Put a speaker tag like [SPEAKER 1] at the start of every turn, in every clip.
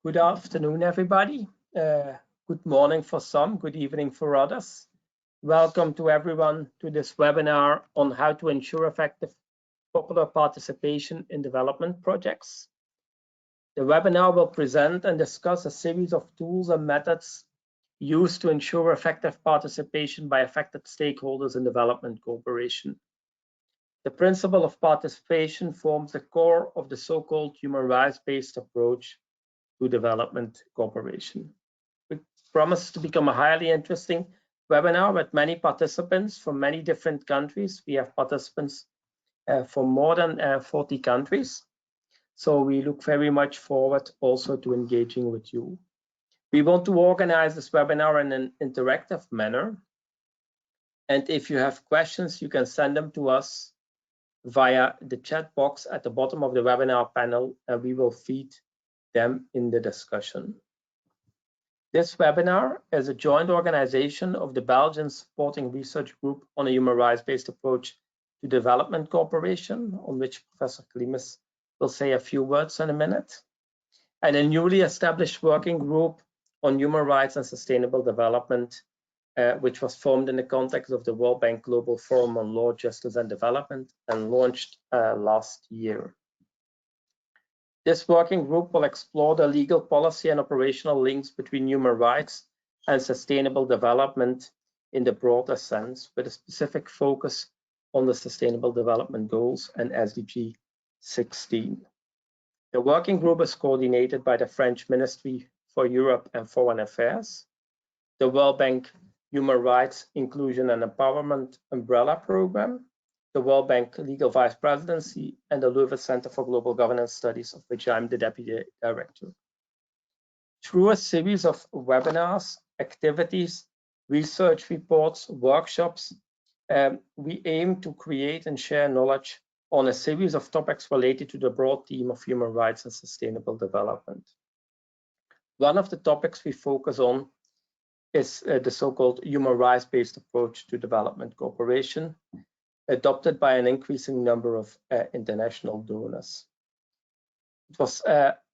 [SPEAKER 1] Good afternoon, everybody. Good morning for some, good evening for others. Welcome to everyone to this webinar on how to ensure effective popular participation in development projects. The webinar will present and discuss a series of tools and methods used to ensure effective participation by affected stakeholders in development cooperation. The principle of participation forms the core of the so-called human rights-based approach to development cooperation. It promises to become a highly interesting webinar with many participants from many different countries. We have participants from more than 40 countries. So we look very much forward also to engaging with you. We want to organize this webinar in an interactive manner. And if you have questions, you can send them to us via the chat box at the bottom of the webinar panel, and we will feed them in the discussion. This webinar is a joint organization of the Belgian Supporting Research Group on a Human Rights-Based Approach to Development Cooperation, on which Professor Klimes will say a few words in a minute, and a newly established working group on human rights and sustainable development, which was formed in the context of the World Bank Global Forum on Law, Justice and Development and launched last year. This working group will explore the legal policy and operational links between human rights and sustainable development in the broader sense, with a specific focus on the Sustainable Development Goals and SDG 16. The working group is coordinated by the French Ministry for Europe and Foreign Affairs, the World Bank Human Rights, Inclusion and Empowerment Umbrella Program, the World Bank Legal Vice Presidency, and the Leuven Center for Global Governance Studies, of which I'm the Deputy Director. Through a series of webinars, activities, research reports, workshops, we aim to create and share knowledge on a series of topics related to the broad theme of human rights and sustainable development. One of the topics we focus on is the so-called human rights-based approach to development cooperation, adopted by an increasing number of international donors. It was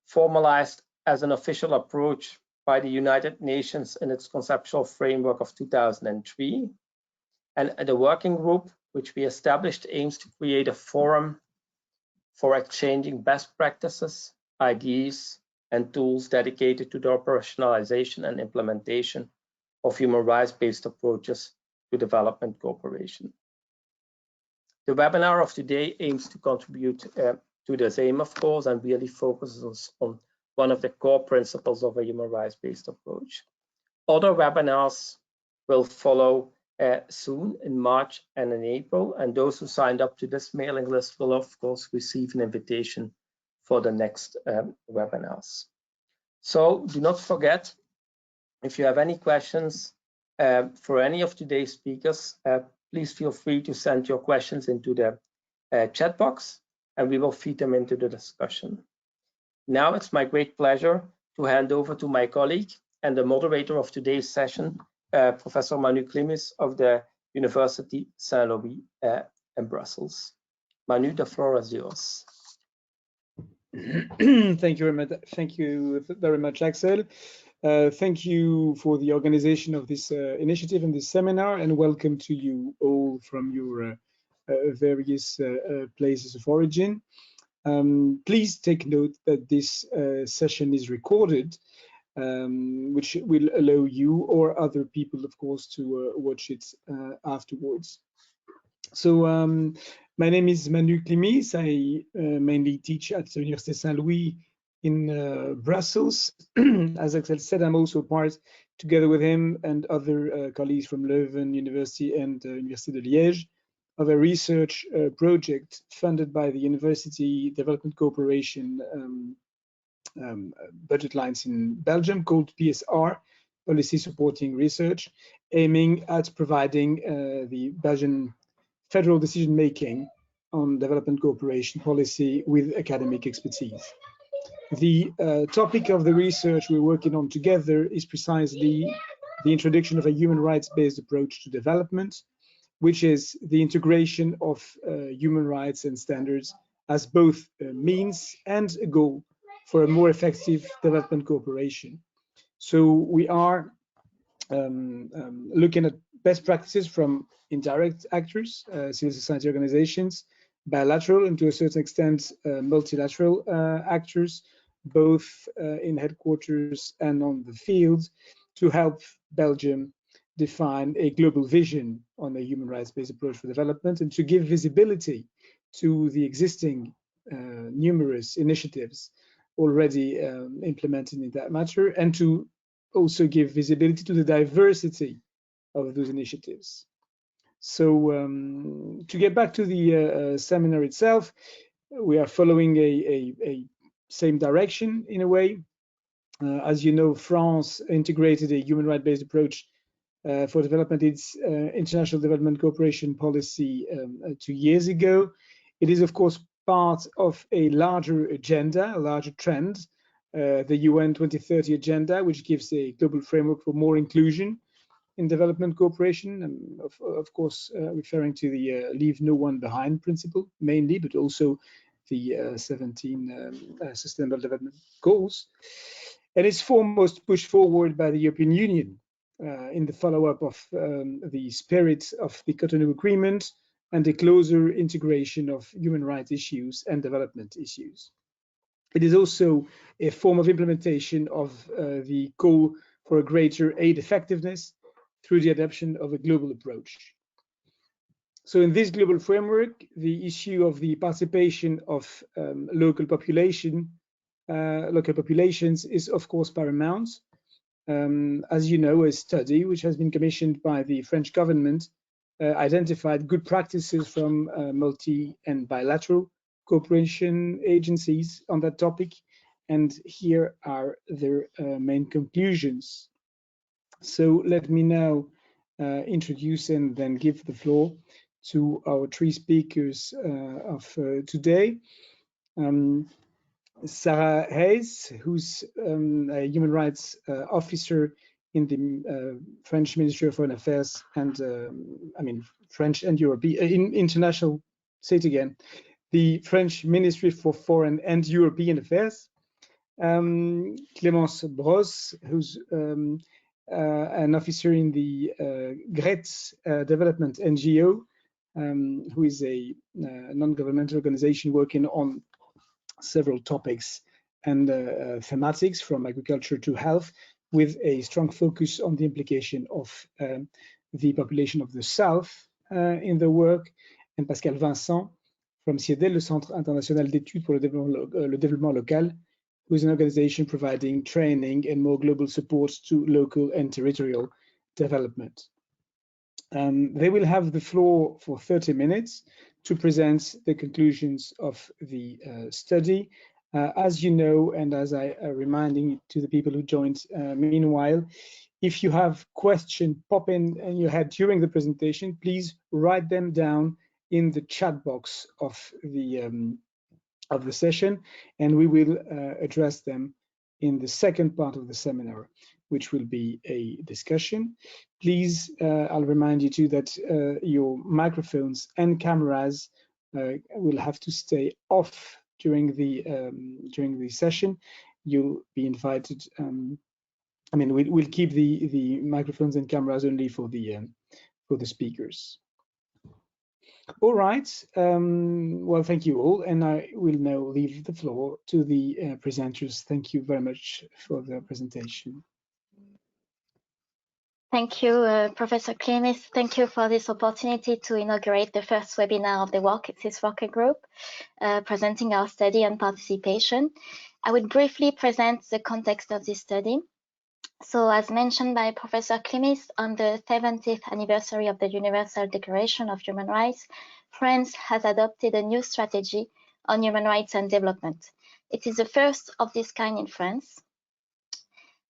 [SPEAKER 1] formalized as an official approach by the United Nations in its conceptual framework of 2003. And the working group, which we established, aims to create a forum for exchanging best practices, ideas, and tools dedicated to the operationalization and implementation of human rights-based approaches to development cooperation. The webinar of today aims to contribute to this aim, of course, and really focuses on one of the core principles of a human rights-based approach. Other webinars will follow soon in March and in April, and those who signed up to this mailing list will, of course, receive an invitation for the next webinars. So do not forget, if you have any questions for any of today's speakers, please feel free to send your questions into the chat box, and we will feed them into the discussion. Now it's my great pleasure to hand over to my colleague and the moderator of today's session, Professor Manu Klimes of the University Saint-Louis in Brussels. Manu, the floor is yours.
[SPEAKER 2] Thank you very much, Axel. Thank you for the organization of this initiative and this seminar, and welcome to you all from your various places of origin. Please take note that this session is recorded, which will allow you or other people, of course, to watch it afterwards. So my name is Manu Klimes. I mainly teach at the Université Saint-Louis in Brussels. As Axel said, I'm also part, together with him and other colleagues from Leuven University and Université de Liège, of a research project funded by the University Development Cooperation budget lines in Belgium called PSR, Policy Supporting Research, aiming at providing the Belgian federal decision-making on development cooperation policy with academic expertise. The topic of the research we're working on together is precisely the introduction of a human rights-based approach to development, which is the integration of human rights and standards as both a means and a goal for a more effective development cooperation. So we are looking at best practices from indirect actors, civil society organizations, bilateral and to a certain extent multilateral actors, both in headquarters and on the field, to help Belgium define a global vision on a human rights-based approach for development and to give visibility to the existing numerous initiatives already implemented in that matter, and to also give visibility to the diversity of those initiatives. So to get back to the seminar itself, we are following a same direction in a way. As you know, France integrated a human rights-based approach for development, its international development cooperation policy 2 years ago. It is, of course, part of a larger agenda, a larger trend, the UN 2030 agenda, which gives a global framework for more inclusion in development cooperation, and of course, referring to the leave no one behind principle mainly, but also the 17 Sustainable Development Goals. And it's foremost pushed forward by the European Union in the follow-up of the spirit of the Cotonou Agreement and the closer integration of human rights issues and development issues. It is also a form of implementation of the call for a greater aid effectiveness through the adoption of a global approach. So in this global framework, the issue of the participation of local populations is of course paramount. As you know, a study which has been commissioned by the French government identified good practices from multi and bilateral cooperation agencies on that topic, and here are their main conclusions. So let me now introduce and then give the floor to our three speakers of today. Sarah Hayes, who's a human rights officer in the French Ministry of Foreign Affairs and French and European international. Say it again. The French Ministry for Foreign and European Affairs. Clémence Brosse, who's an officer in the GRETS Development NGO, who is a non-governmental organization working on several topics and thematics from agriculture to health, with a strong focus on the implication of the population of the South in the work, and Pascal Vincent from CIEDEL, le Centre International d'Études pour le Développement Local, who is an organization providing training and more global support to local and territorial development. They will have the floor for 30 minutes to present the conclusions of the study. As you know, and as I reminding to the people who joined meanwhile, if you have questions pop in your head during the presentation, please write them down in the chat box of the session, and we will address them in the second part of the seminar, which will be a discussion. Please, I'll remind you too that your microphones and cameras will have to stay off during the session. You'll be invited. We'll keep the microphones and cameras only for the speakers. All right. Well, thank you all, and I will now leave the floor to the presenters. Thank you very much for the presentation.
[SPEAKER 3] Thank you, Professor Clémis. Thank you for this opportunity to inaugurate the first webinar of the this working group, presenting our study and participation. I would briefly present the context of this study. So, as mentioned by Professor Clémis, on the 70th anniversary of the Universal Declaration of Human Rights, France has adopted a new strategy on human rights and development. It is the first of this kind in France.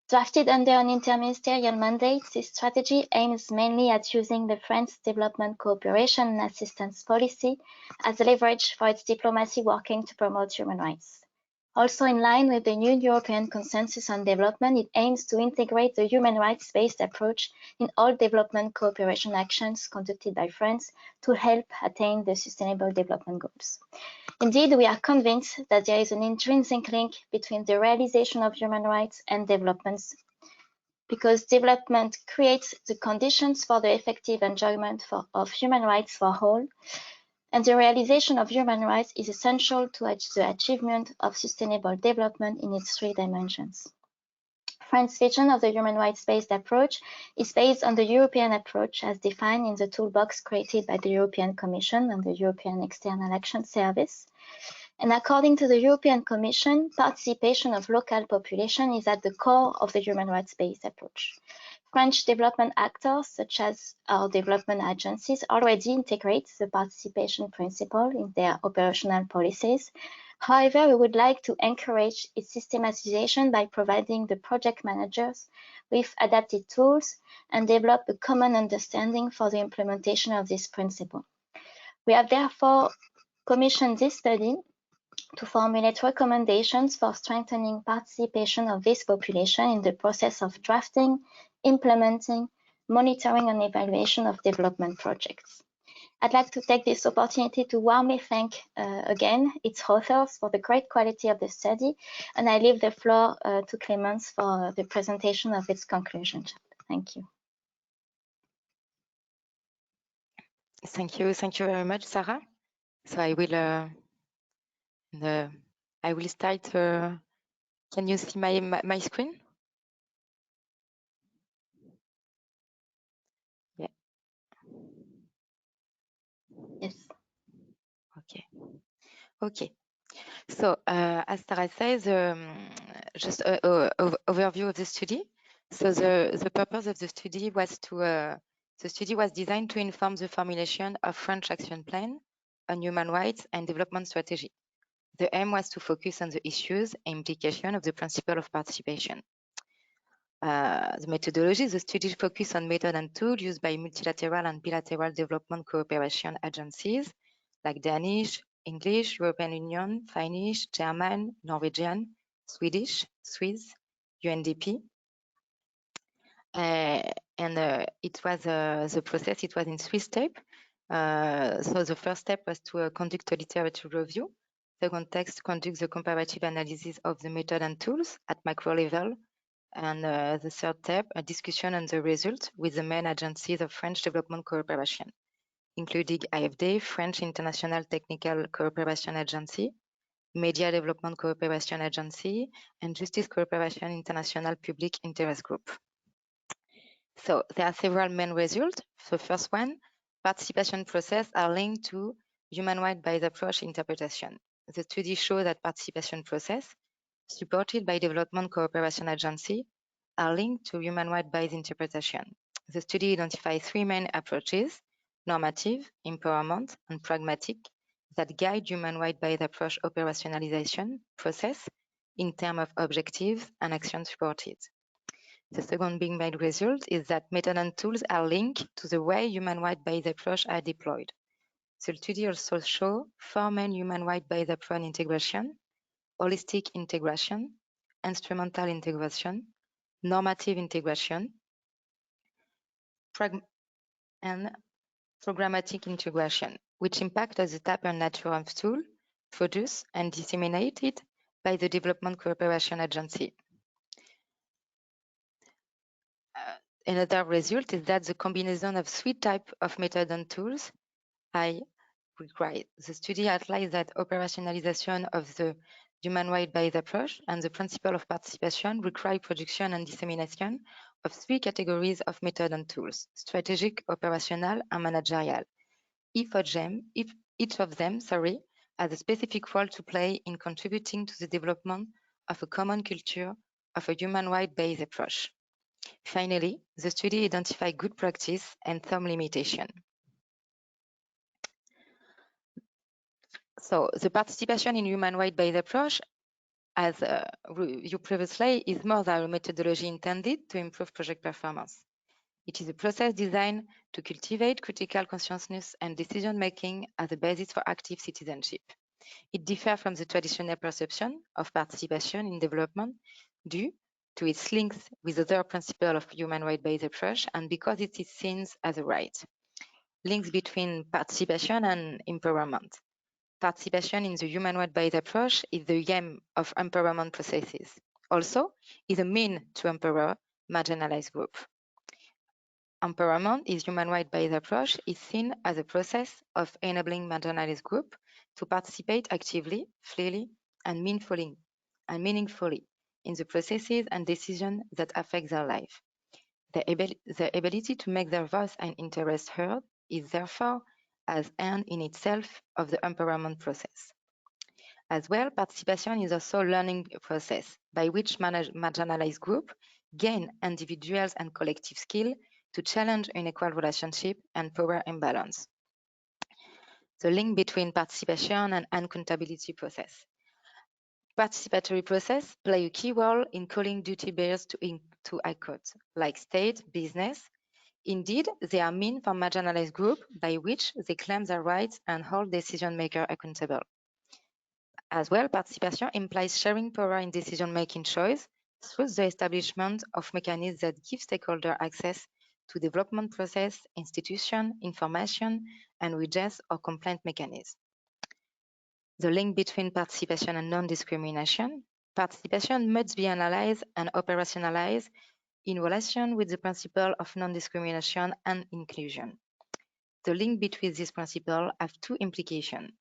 [SPEAKER 3] Drafted under an interministerial mandate, this strategy aims mainly at using the French development cooperation and assistance policy as leverage for its diplomacy working to promote human rights. Also, in line with the new European Consensus on Development, it aims to integrate the human rights-based approach in all development cooperation actions conducted by France to help attain the Sustainable Development Goals. Indeed, we are convinced that there is an intrinsic link between the realization of human rights and development, because development creates the conditions for the effective enjoyment of human rights for all, and the realization of human rights is essential to the achievement of sustainable development in its 3 dimensions. France's vision of the human rights-based approach is based on the European approach as defined in the toolbox created by the European Commission and the European External Action Service. And according to the European Commission, participation of local population is at the core of the human rights-based approach. French development actors, such as our development agencies, already integrate the participation principle in their operational policies. However, we would like to encourage its systematization by providing the project managers with adapted tools and develop a common understanding for the implementation of this principle. We have therefore commissioned this study to formulate recommendations for strengthening participation of this population in the process of drafting, implementing, monitoring and evaluation of development projects. I'd like to take this opportunity to warmly thank again its authors for the great quality of the study, and I leave the floor to Clémence for the presentation of its conclusion. Thank you.
[SPEAKER 4] Thank you very much, Sarah. So I will start. Can you see my screen? Yeah.
[SPEAKER 3] Yes.
[SPEAKER 4] Okay. So as Sarah says, just an overview of the study. So the purpose of the study was designed to inform the formulation of French action plan on human rights and development strategy. The aim was to focus on the issues and implication of the principle of participation. The methodology, the study focused on method and tool used by multilateral and bilateral development cooperation agencies like Danish, English, European Union, Finnish, German, Norwegian, Swedish, Swiss, UNDP. It was the process, it was in 3 steps. So the first step was to conduct a literature review. Second step, conduct the comparative analysis of the method and tools at macro level. And the third step, a discussion on the results with the main agencies of French development cooperation, including AFD, French International Technical Cooperation Agency, Media Development Cooperation Agency, and Justice Cooperation International Public Interest Group. So there are several main results. The first one, participation process are linked to human rights-based approach interpretation. The study shows that participation process, supported by Development Cooperation Agency, are linked to human rights-based interpretation. The study identifies 3 main approaches: normative, empowerment, and pragmatic, that guide human rights-based approach operationalization process in terms of objectives and action supported. The second big main result is that method and tools are linked to the way human rights-based approach are deployed. The study also shows 4 main human rights-based approach integration: holistic integration, instrumental integration, normative integration, and programmatic integration, which impact on the type and nature of tool produced and disseminated by the Development Cooperation Agency. Another result is that the combination of 3 types of methods and tools are required. The study outlines that operationalization of the human rights-based approach and the principle of participation require production and dissemination of 3 categories of methods and tools: strategic, operational, and managerial. Each of them has a specific role to play in contributing to the development of a common culture of a human rights-based approach. Finally, the study identified good practice and some limitation. So the participation in human rights-based approach, as you previously, is more than a methodology intended to improve project performance. It is a process designed to cultivate critical consciousness and decision-making as a basis for active citizenship. It differs from the traditional perception of participation in development due to its links with other principles of human rights-based approach and because it is seen as a right. Links between participation and empowerment. Participation in the human rights-based approach is the aim of empowerment processes. Also, is a mean to empower marginalized groups. Empowerment is human rights-based approach is seen as a process of enabling marginalized groups to participate actively, freely, and meaningfully in the processes and decisions that affect their life. The ability to make their voice and interest heard is therefore as end in itself of the empowerment process. As well, participation is also a learning process by which marginalized groups gain individuals and collective skill to challenge unequal relationship and power imbalance. The link between participation and accountability process. Participatory process play a key role in calling duty bearers to account, like state, business. Indeed, they are mean for marginalized groups by which they claim their rights and hold decision makers accountable. As well, participation implies sharing power in decision-making choice through the establishment of mechanisms that give stakeholders access to development process, institution, information, and redress or complaint mechanisms. The link between participation and non-discrimination. Participation must be analyzed and operationalized in relation with the principle of non-discrimination and inclusion. The link between these principles have two implications.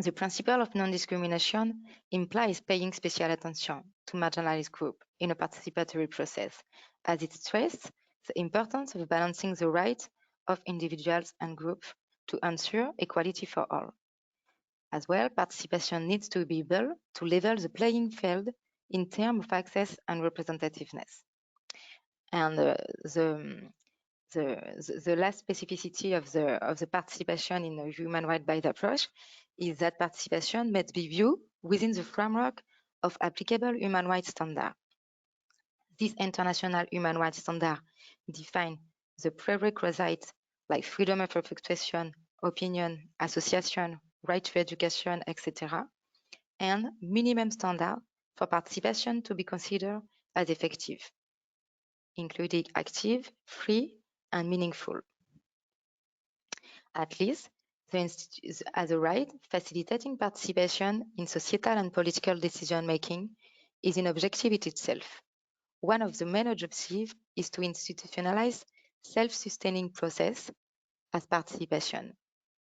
[SPEAKER 4] The principle of non-discrimination implies paying special attention to marginalized groups in a participatory process, as it stresses the importance of balancing the rights of individuals and groups to ensure equality for all. As well, participation needs to be able to level the playing field in terms of access and representativeness. And the last specificity of the participation in a human rights-based approach is that participation must be viewed within the framework of applicable human rights standards. These international human rights standards define the prerequisites like freedom of expression, opinion, association, right to education, etc., and minimum standards for participation to be considered as effective, including active, free, and meaningful. At least, as a right, facilitating participation in societal and political decision-making is an objective in itself. One of the main objectives is to institutionalize self-sustaining process as participation,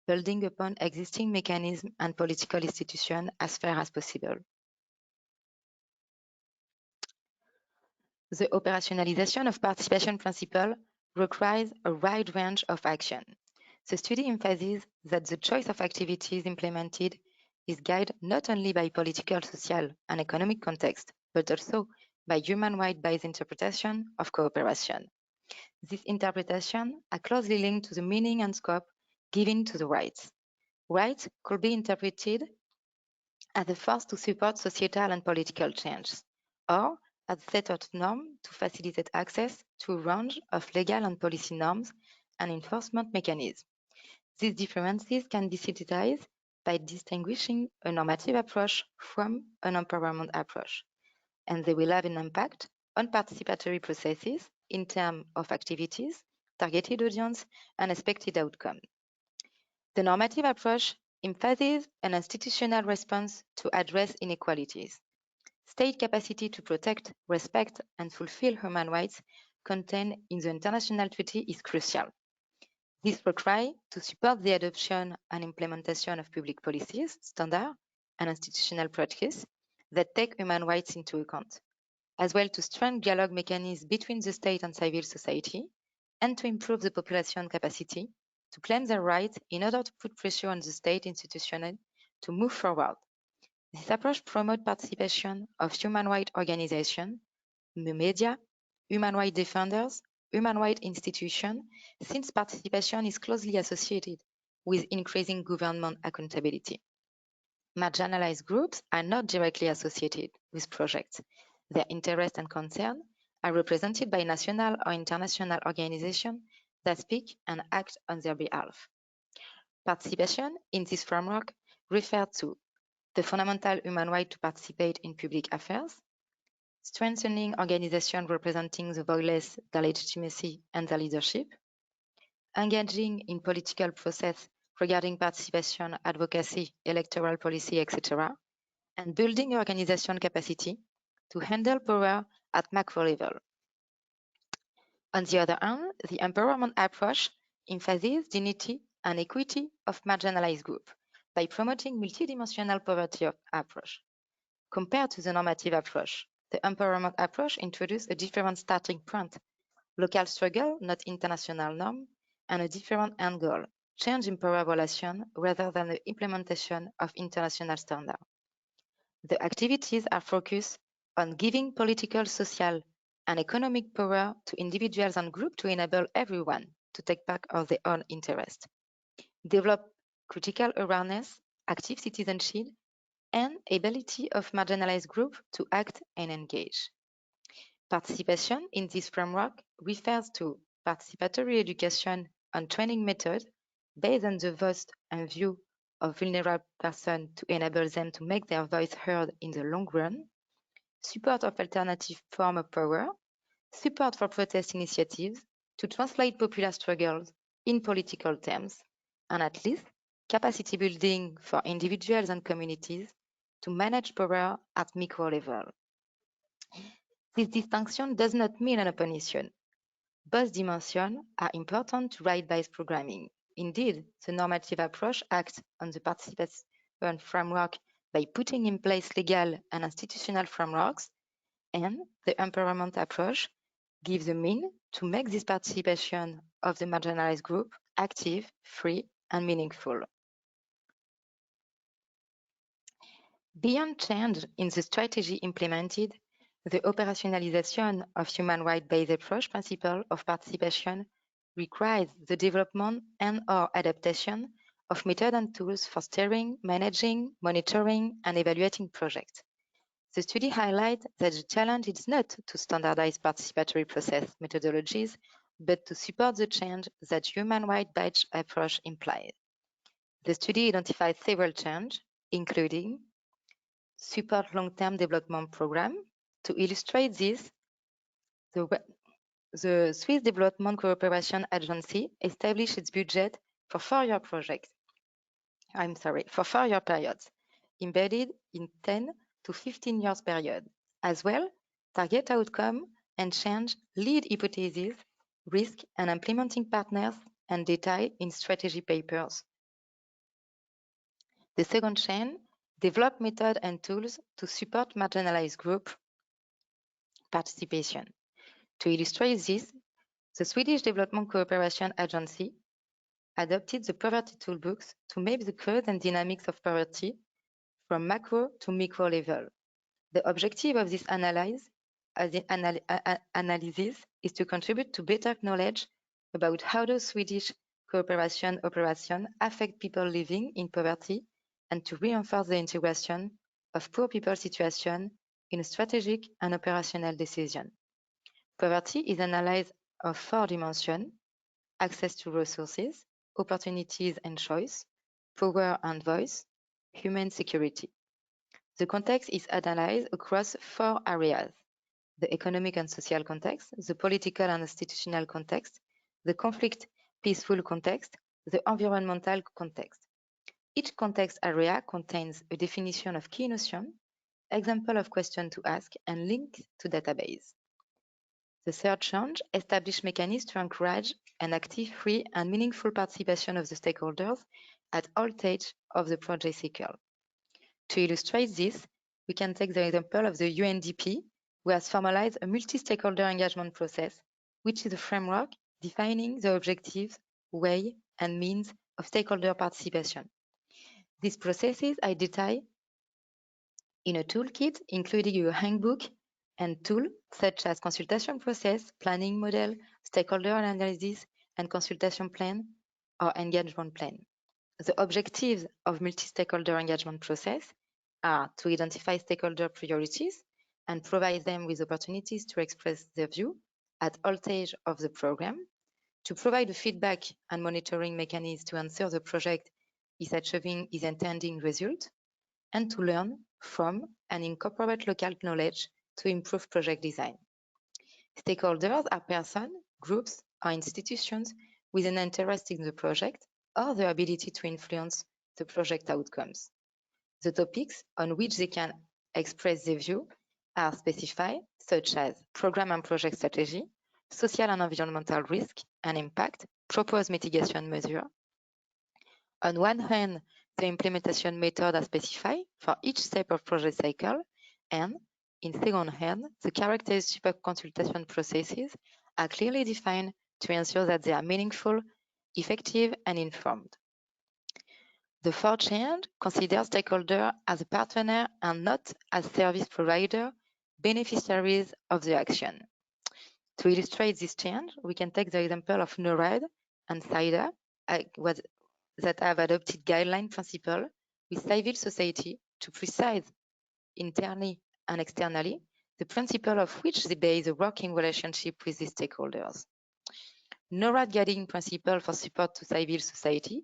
[SPEAKER 4] building upon existing mechanisms and political institutions as far as possible. The operationalization of participation principle requires a wide range of action. The study emphasizes that the choice of activities implemented is guided not only by political, social, and economic context, but also by human rights-based interpretation of cooperation. This interpretation are closely linked to the meaning and scope given to the rights. Rights could be interpreted as a force to support societal and political change, or as a set of norms to facilitate access to a range of legal and policy norms and enforcement mechanisms. These differences can be synthesized by distinguishing a normative approach from an empowerment approach, and they will have an impact on participatory processes in terms of activities, targeted audience, and expected outcome. The normative approach emphasizes an institutional response to address inequalities. State capacity to protect, respect, and fulfill human rights contained in the international treaty is crucial. This requires to support the adoption and implementation of public policies, standards, and institutional practices that take human rights into account, as well to strengthen dialogue mechanisms between the state and civil society, and to improve the population capacity to claim their rights in order to put pressure on the state institutions to move forward. This approach promotes participation of human rights organizations, media, human rights defenders, human rights institutions, since participation is closely associated with increasing government accountability. Marginalized groups are not directly associated with projects. Their interests and concerns are represented by national or international organizations that speak and act on their behalf. Participation in this framework refer to the fundamental human right to participate in public affairs, strengthening organizations representing the voiceless, their legitimacy and their leadership, engaging in political process regarding participation, advocacy, electoral policy, etc., and building organization capacity to handle power at macro level. On the other hand, the empowerment approach emphasizes dignity and equity of marginalized groups by promoting multidimensional poverty approach. Compared to the normative approach, the empowerment approach introduced a different starting point, local struggle, not international norm, and a different end goal, change in power relation rather than the implementation of international standards. The activities are focused on giving political, social, and economic power to individuals and groups to enable everyone to take part of their own interest, develop critical awareness, active citizenship, and ability of marginalized groups to act and engage. Participation in this framework refers to participatory education and training methods based on the voice and view of vulnerable persons to enable them to make their voice heard in the long run, support of alternative forms of power, support for protest initiatives to translate popular struggles in political terms, and at least capacity building for individuals and communities to manage power at micro level. This distinction does not mean an opposition. Both dimensions are important to right-based programming. Indeed, the normative approach acts on the participation framework by putting in place legal and institutional frameworks, and the empowerment approach gives a means to make this participation of the marginalized group active, free, and meaningful. Beyond change in the strategy implemented, the operationalization of human rights-based approach principle of participation requires the development and/or adaptation of methods and tools for steering, managing, monitoring, and evaluating projects. The study highlights that the challenge is not to standardize participatory process methodologies, but to support the change that human rights-based approach implies. The study identifies several challenges, including support long-term development program. To illustrate this, the Swiss Development Cooperation Agency established its budget for 4-year projects. For 4-year periods, embedded in 10 to 15 years period. As well, target outcome and change lead hypotheses, risk and implementing partners and data in strategy papers. The second chain, develop method and tools to support marginalized group participation. To illustrate this, the Swedish Development Cooperation Agency adopted the poverty toolbox to map the cause and dynamics of poverty from macro to micro level. The objective of this analysis is to contribute to better knowledge about how the Swedish cooperation operation affect people living in poverty and to reinforce the integration of poor people situation in strategic and operational decision. Poverty is analyzed of 4 dimensions: access to resources, opportunities and choice, power and voice, human security. The context is analyzed across 4 areas: the economic and social context, the political and institutional context, the conflict peaceful context, the environmental context. Each context area contains a definition of key notion, example of question to ask, and link to database. The third change established mechanisms to encourage an active, free, and meaningful participation of the stakeholders at all stages of the project cycle. To illustrate this, we can take the example of the Undp, who has formalized a multi-stakeholder engagement process, which is a framework defining the objectives, way, and means of stakeholder participation. These processes are detailed in a toolkit, including a handbook and tools such as consultation process, planning model, stakeholder analysis, and consultation plan or engagement plan. The objectives of multi-stakeholder engagement process are to identify stakeholder priorities and provide them with opportunities to express their view at all stages of the program, to provide a feedback and monitoring mechanism to ensure the project is achieving its intended result, and to learn from and incorporate local knowledge to improve project design. Stakeholders are persons, groups, or institutions with an interest in the project or the ability to influence the project outcomes. The topics on which they can express their view are specified, such as program and project strategy, social and environmental risk and impact, proposed mitigation measure. On one hand, the implementation method are specified for each step of project cycle, and in second hand, the characteristics of consultation processes are clearly defined to ensure that they are meaningful, effective, and informed. The fourth change considers stakeholders as a partner and not as service provider, beneficiaries of the action. To illustrate this change, we can take the example of NORAD and SIDA that have adopted guideline principle with civil society to precise internally and externally the principle of which they base a working relationship with the stakeholders. NORAD guiding principle for support to civil society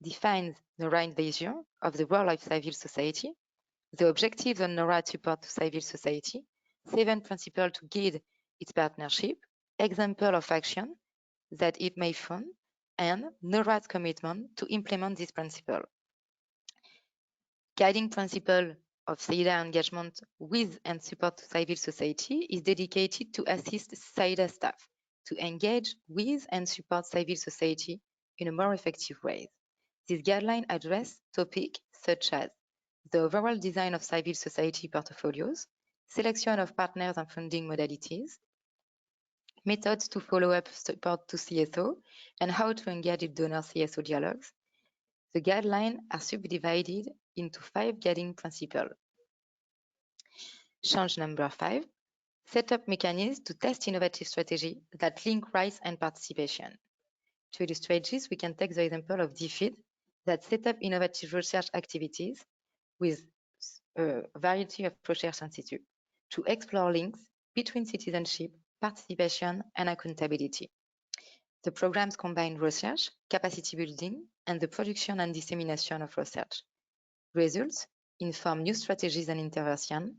[SPEAKER 4] defines the right vision of the role of civil society, the objectives of NORAD support to civil society, 7 principles to guide its partnership, example of action that it may fund, and NORAD's commitment to implement this principle. Guiding principle of SIDA engagement with and support to civil society is dedicated to assist SIDA staff to engage with and support civil society in a more effective way. These guidelines address topics such as the overall design of civil society portfolios, selection of partners and funding modalities, methods to follow up support to CSO, and how to engage in donor-CSO dialogues. The guidelines are subdivided into 5 guiding principles. Change number 5, set up mechanisms to test innovative strategies that link rights and participation. To illustrate this, we can take the example of DFID that set up innovative research activities with a variety of research institutes to explore links between citizenship, participation, and accountability. The programs combine research, capacity building, and the production and dissemination of research. Results inform new strategies and interventions,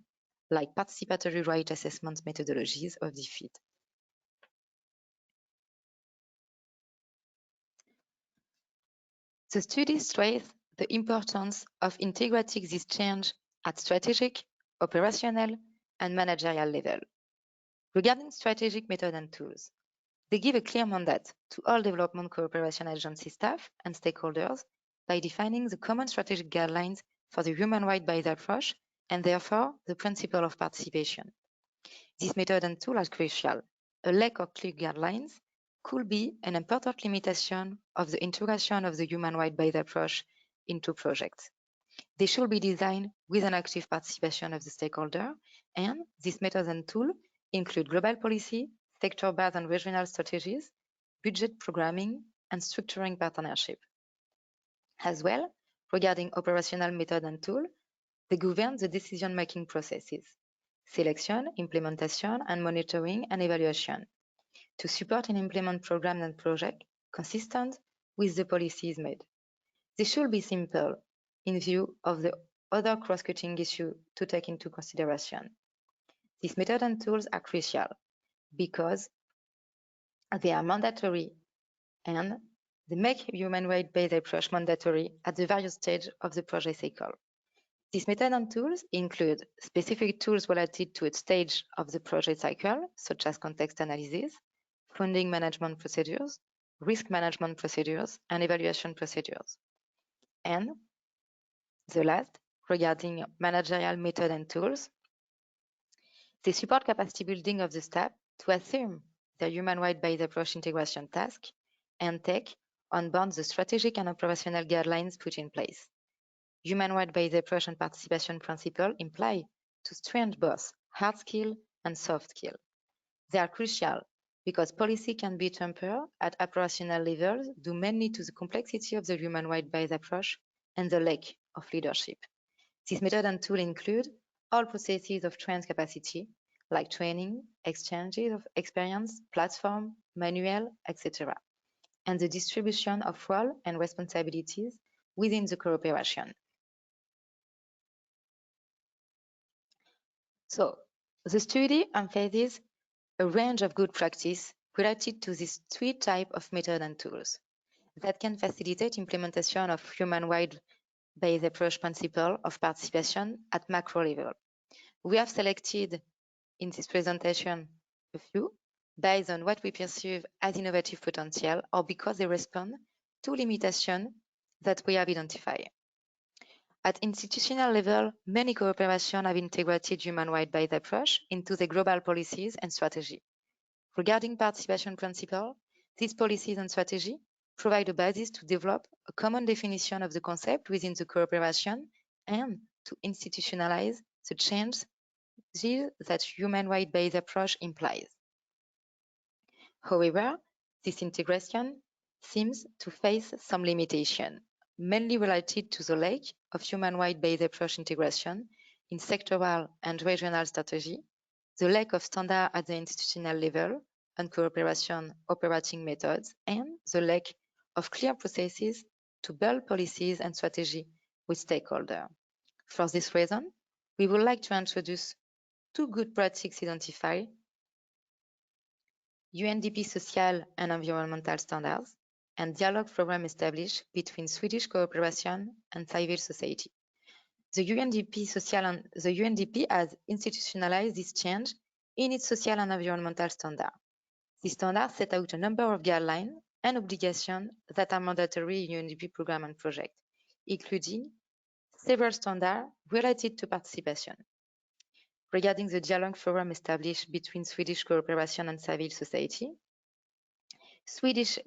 [SPEAKER 4] like participatory right assessment methodologies of DFID. The study stresses the importance of integrating this change at strategic, operational, and managerial level. Regarding strategic methods and tools, they give a clear mandate to all development cooperation agency staff and stakeholders by defining the common strategic guidelines for the human rights-based approach and therefore the principle of participation. This method and tool are crucial. A lack of clear guidelines could be an important limitation of the integration of the human rights-based approach into projects. They should be designed with an active participation of the stakeholder, and this method and tool include global policy, sector-based and regional strategies, budget programming, and structuring partnership. As well, regarding operational method and tool, they govern the decision-making processes, selection, implementation, and monitoring and evaluation, to support and implement programs and projects consistent with the policies made. They should be simple in view of the other cross-cutting issues to take into consideration. These methods and tools are crucial because they are mandatory and they make human rights-based approach mandatory at the various stages of the project cycle. These methods and tools include specific tools related to a stage of the project cycle, such as context analysis, funding management procedures, risk management procedures, and evaluation procedures. And the last, regarding managerial method and tools, they support capacity building of the staff to assume their human rights-based approach integration task and take on board the strategic and operational guidelines put in place. Human rights-based approach and participation principle imply to strengthen both hard skill and soft skill. They are crucial because policy can be tempered at operational levels due mainly to the complexity of the human rights-based approach and the lack of leadership. This method and tool include all processes of trained capacity, like training, exchanges of experience, platform, manual, etc., and the distribution of role and responsibilities within the cooperation. So the study emphasizes a range of good practice related to these three types of methods and tools that can facilitate implementation of human-wide based approach principle of participation at macro level. We have selected in this presentation a few based on what we perceive as innovative potential or because they respond to limitations that we have identified. At institutional level, many corporations have integrated human-wide based approach into their global policies and strategy. Regarding participation principle, these policies and strategy provide a basis to develop a common definition of the concept within the corporation and to institutionalize the changes that human-wide based approach implies. However, this integration seems to face some limitation, mainly related to the lack of human-wide based approach integration in sectoral and regional strategy, the lack of standard at the institutional level and cooperation operating methods, and the lack of clear processes to build policies and strategy with stakeholders. For this reason, we would like to introduce two good practices identified: Undp social and environmental standards, and dialogue program established between Swedish cooperation and civil society. The UNDP has institutionalized this change in its social and environmental standard. These standards set out a number of guidelines and obligations that are mandatory in UNDP program and project, including several standards related to participation. Regarding the dialogue forum established between Swedish cooperation and civil society, Swedish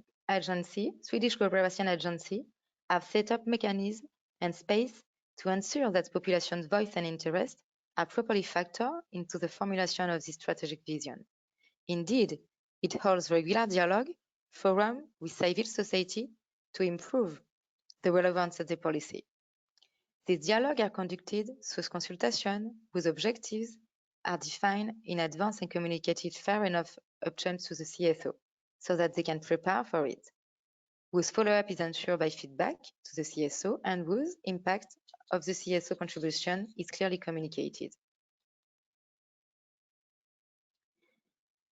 [SPEAKER 4] Cooperation Agency have set up mechanisms and space to ensure that population's voice and interest are properly factored into the formulation of this strategic vision. Indeed, it holds regular dialogue forum with civil society to improve the relevance of the policy. These dialogues are conducted through consultation with objectives are defined in advance and communicated fair enough upfront to the CSO so that they can prepare for it. Whose follow-up is ensured by feedback to the CSO and whose impact of the CSO contribution is clearly communicated.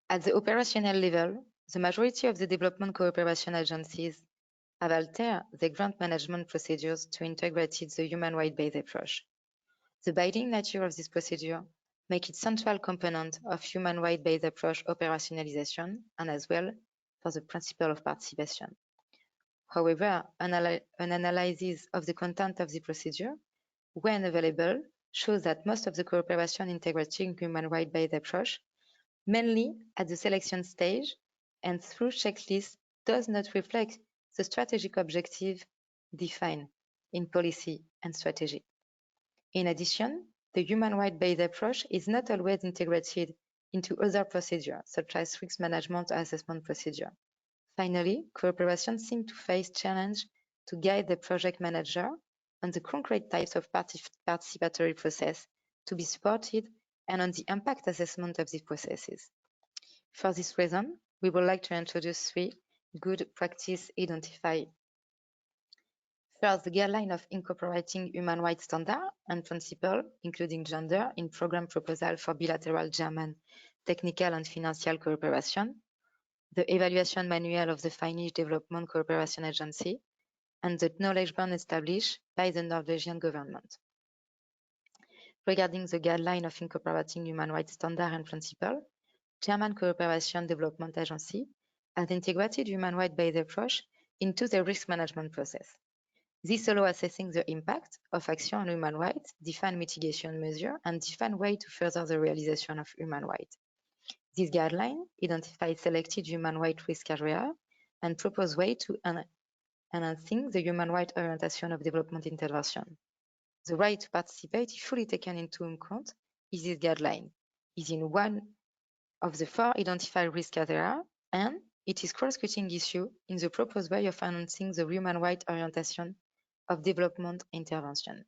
[SPEAKER 4] At the operational level, the majority of the development cooperation agencies have altered their grant management procedures to integrate the human-wide based approach. The binding nature of this procedure makes it a central component of human-wide based approach operationalization and as well for the principle of participation. However, an analysis of the content of the procedure, when available, shows that most of the cooperation integrating human-wide based approach, mainly at the selection stage and through checklists, does not reflect the strategic objective defined in policy and strategy. In addition, the human-wide based approach is not always integrated into other procedures, such as risk management or assessment procedure. Finally, cooperation seems to face challenge to guide the project manager on the concrete types of participatory process to be supported and on the impact assessment of these processes. For this reason, we would like to introduce three good practices identified. First, the guideline of incorporating human-wide standard and principle, including gender, in program proposal for bilateral German technical and financial cooperation, the evaluation manual of the Finnish Development Cooperation Agency, and the knowledge band established by the Norwegian government. Regarding the guideline of incorporating human-wide standard and principle, German Cooperation Development Agency has integrated human-wide based approach into the risk management process. This allows assessing the impact of action on human rights, define mitigation measures, and define ways to further the realization of human rights. This guideline identifies selected human rights risk areas and propose ways to enhancing the human rights orientation of development intervention. The right to participate, if fully taken into account, is this guideline, is in one of the 4 identified risk areas, and it is cross-cutting issue in the proposed way of enhancing the human rights orientation of development intervention.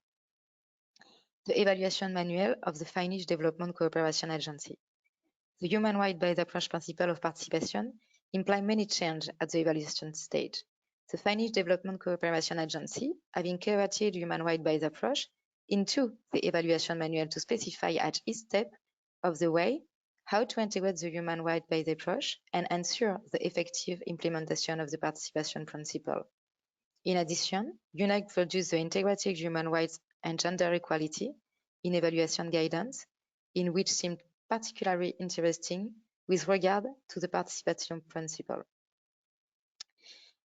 [SPEAKER 4] The evaluation manual of the Finnish Development Cooperation Agency. The human rights based approach principle of participation imply many changes at the evaluation stage. the Finnish Development Cooperation Agency, having converted human rights-based approach into the evaluation manual to specify at each step of the way how to integrate the human rights-based approach and ensure the effective implementation of the participation principle. In addition, UNIC produced the Integrated Human Rights and Gender Equality in Evaluation Guidance, in which seemed particularly interesting with regard to the participation principle.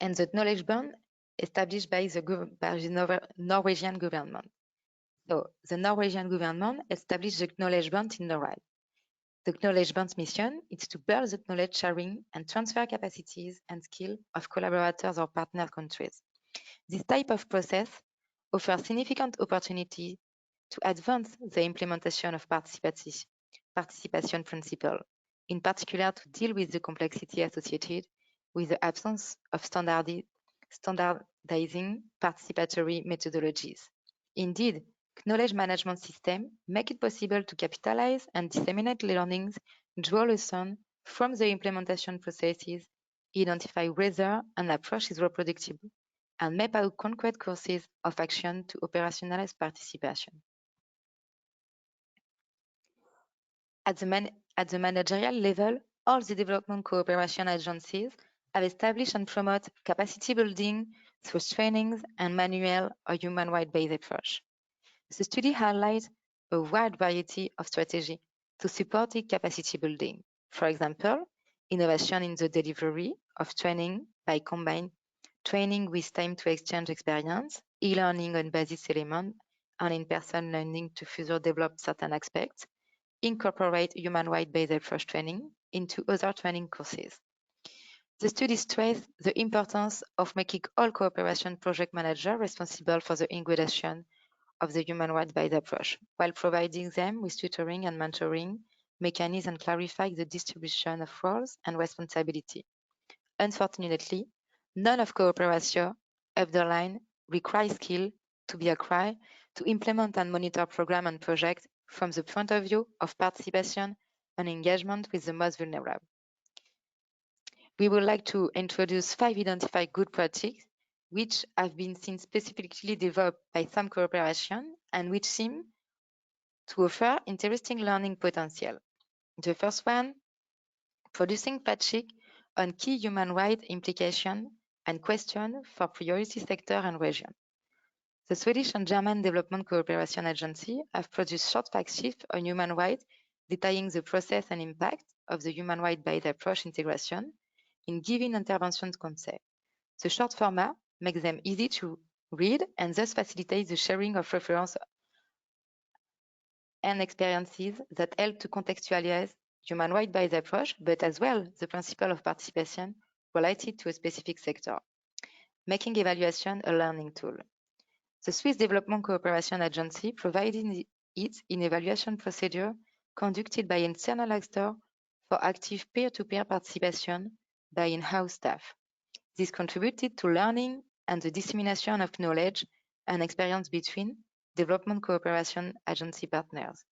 [SPEAKER 4] And the knowledge bond established by the Norwegian government. So the Norwegian government established the knowledge bond in Norway. The knowledge bond's mission is to build the knowledge sharing and transfer capacities and skills of collaborators or partner countries. This type of process offers significant opportunity to advance the implementation of participation principle, in particular to deal with the complexity associated with the absence of standardizing participatory methodologies. Indeed, knowledge management systems make it possible to capitalize and disseminate learnings, draw lessons from the implementation processes, identify whether an approach is reproducible, and map out concrete courses of action to operationalize participation. At the managerial level, all the development cooperation agencies have established and promote capacity building through trainings and manual or human rights-based approach. The study highlights a wide variety of strategies to support the capacity building. For example, innovation in the delivery of training by combining training with time to exchange experience, e-learning on basis elements, and in-person learning to further develop certain aspects, incorporate human rights-based approach training into other training courses. The study stressed the importance of making all cooperation project managers responsible for the integration of the human rights-based approach, while providing them with tutoring and mentoring mechanisms and clarifying the distribution of roles and responsibility. Unfortunately, none of cooperation up the line requires skill to be acquired to implement and monitor programs and projects from the point of view of participation and engagement with the most vulnerable. We would like to introduce 5 identified good practices which have been seen specifically developed by some cooperation and which seem to offer interesting learning potential. The first one, producing patching on key human rights implications and questions for priority sector and region. The Swedish and German Development Cooperation Agency have produced short fact sheets on human rights detailing the process and impact of the human rights-based approach integration in given intervention concept. The short format makes them easy to read and thus facilitates the sharing of reference and experiences that help to contextualize human rights-based approach, but as well the principle of participation related to a specific sector, making evaluation a learning tool. The Swiss Development Cooperation Agency provided it in evaluation procedure conducted by internal actors for active peer-to-peer participation by in-house staff. This contributed to learning and the dissemination of knowledge and experience between development cooperation agency partners.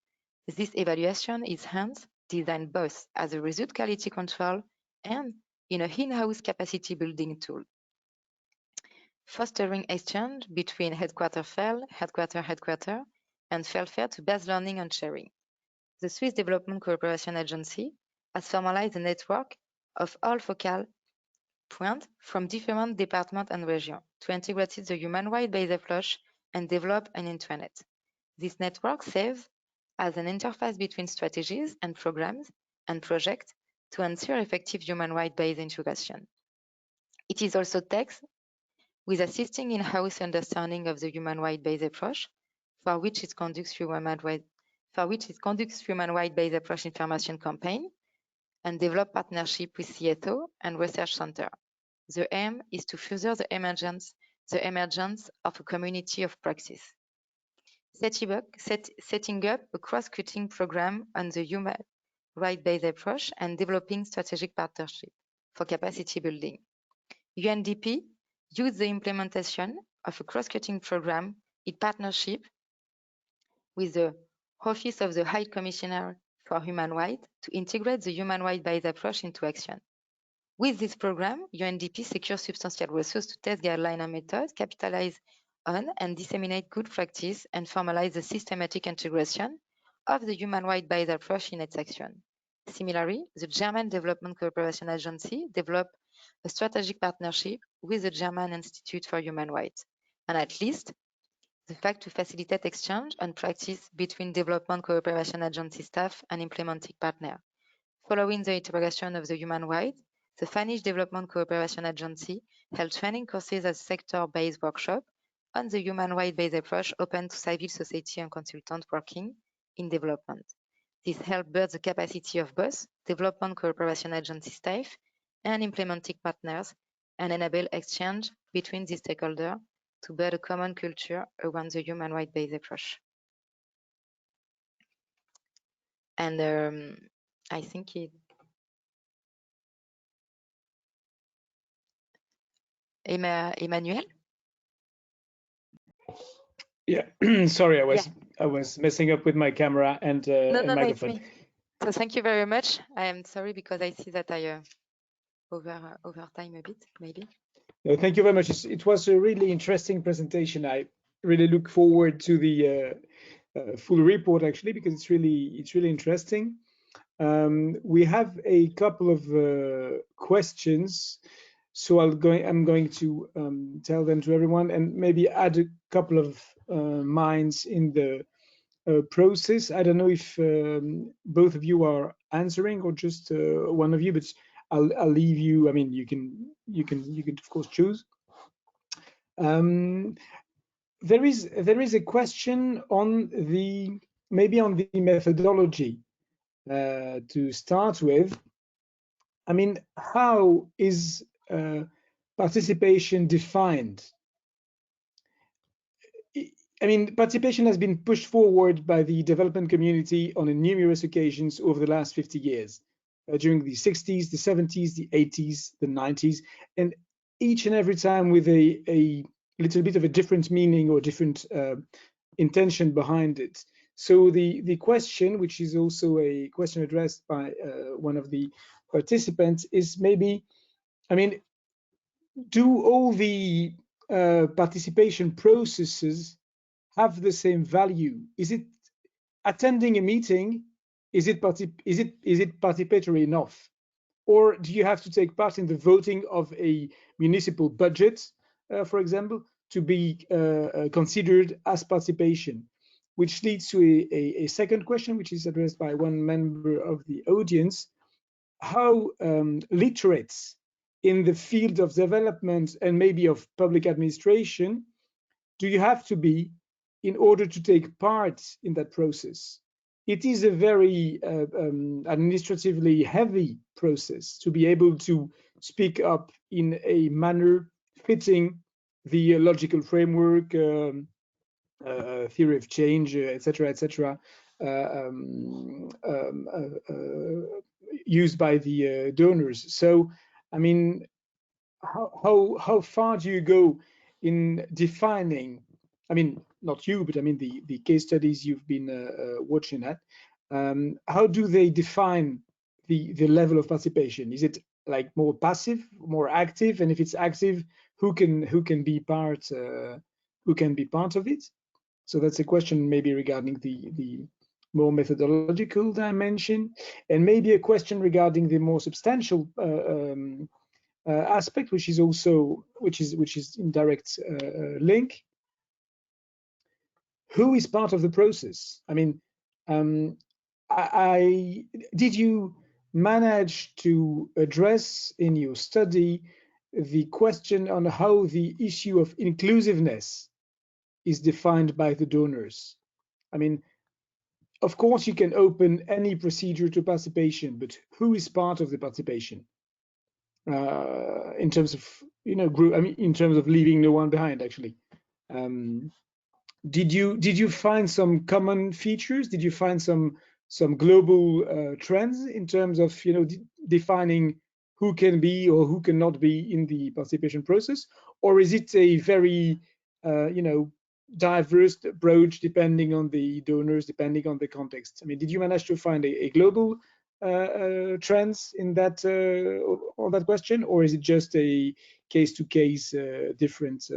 [SPEAKER 4] This evaluation is hence designed both as a result quality control and in a in-house capacity building tool, fostering exchange between headquarter FEL, headquarter, and FEL to base learning and sharing. The Swiss Development Cooperation Agency has formalized a network of all focal points from different departments and regions to integrate the human rights-based approach and develop an intranet. This network serves as an interface between strategies and programs and projects to ensure effective human rights-based integration. It is also tasked with assisting in-house understanding of the human rights-based approach, for which it conducts human rights-based approach information campaign and develop partnership with CSO and research center. The aim is to further the emergence of a community of practice. Setting up a cross-cutting program on the human rights-based approach and developing strategic partnership for capacity building. Undp used the implementation of a cross-cutting program in partnership with the Office of the High Commissioner for Human Rights to integrate the human rights-based approach into action. With this program, UNDP secures substantial resources to test guidelines and methods, capitalize on and disseminate good practice, and formalize the systematic integration of the human-right-based approach in its action. Similarly, the German Development Cooperation Agency developed a strategic partnership with the German Institute for Human Rights, and at least the fact to facilitate exchange and practice between Development Cooperation Agency staff and implementing partner. Following the integration of the human rights, the Finnish Development Cooperation Agency held training courses as sector-based workshop on the human rights-based approach open to civil society and consultants working in development. This helped build the capacity of both Development Cooperation Agency staff and implementing partners and enable exchange between these stakeholders to build a common culture around the human rights-based approach. And I think Emmanuel?
[SPEAKER 2] Yeah, sorry, I was messing up with my camera and microphone.
[SPEAKER 4] It's me. So thank you very much. I am sorry because I see that I over time a bit, maybe.
[SPEAKER 2] No, thank you very much. It was a really interesting presentation. I really look forward to the full report actually, because it's really interesting. We have a couple of questions, so I'm going to tell them to everyone and maybe add a couple of minds in the process. I don't know if both of you are answering or just one of you, but I'll leave you. I mean, you can of course choose. There is a question on the methodology to start with. I mean, how is participation defined? I mean, participation has been pushed forward by the development community on numerous occasions over the last 50 years, during the 60s, the 70s, the 80s, the 90s, and each and every time with a little bit of a different meaning or different intention behind it. So the question, which is also a question addressed by one of the participants, is maybe, I mean, do all the participation processes have the same value? Is it attending a meeting? Is it participatory enough? Or do you have to take part in the voting of a municipal budget, for example, to be considered as participation? Which leads to a second question, which is addressed by one member of the audience. How literates in the field of development and maybe of public administration do you have to be in order to take part in that process? It is a very administratively heavy process to be able to speak up in a manner fitting the logical framework, theory of change, etc., used by the donors. So, I mean, how far do you go in defining? I mean, not you, but I mean the case studies you've been watching at. How do they define the level of participation? Is it like more passive, more active? And if it's active, who can be part of it? So that's a question maybe regarding the more methodological dimension, and maybe a question regarding the more substantial aspect, which is in direct link. Who is part of the process? I mean, did you manage to address in your study the question on how the issue of inclusiveness is defined by the donors? I mean, of course, you can open any procedure to participation, but who is part of the participation? In terms of group, I mean, in terms of leaving no one behind, actually. Did you find some common features? Did you find some global trends in terms of defining who can be or who cannot be in the participation process, or is it a very diverse approach depending on the donors, depending on the context? I mean, did you manage to find a global trends in that on that question, or is it just a case-to-case different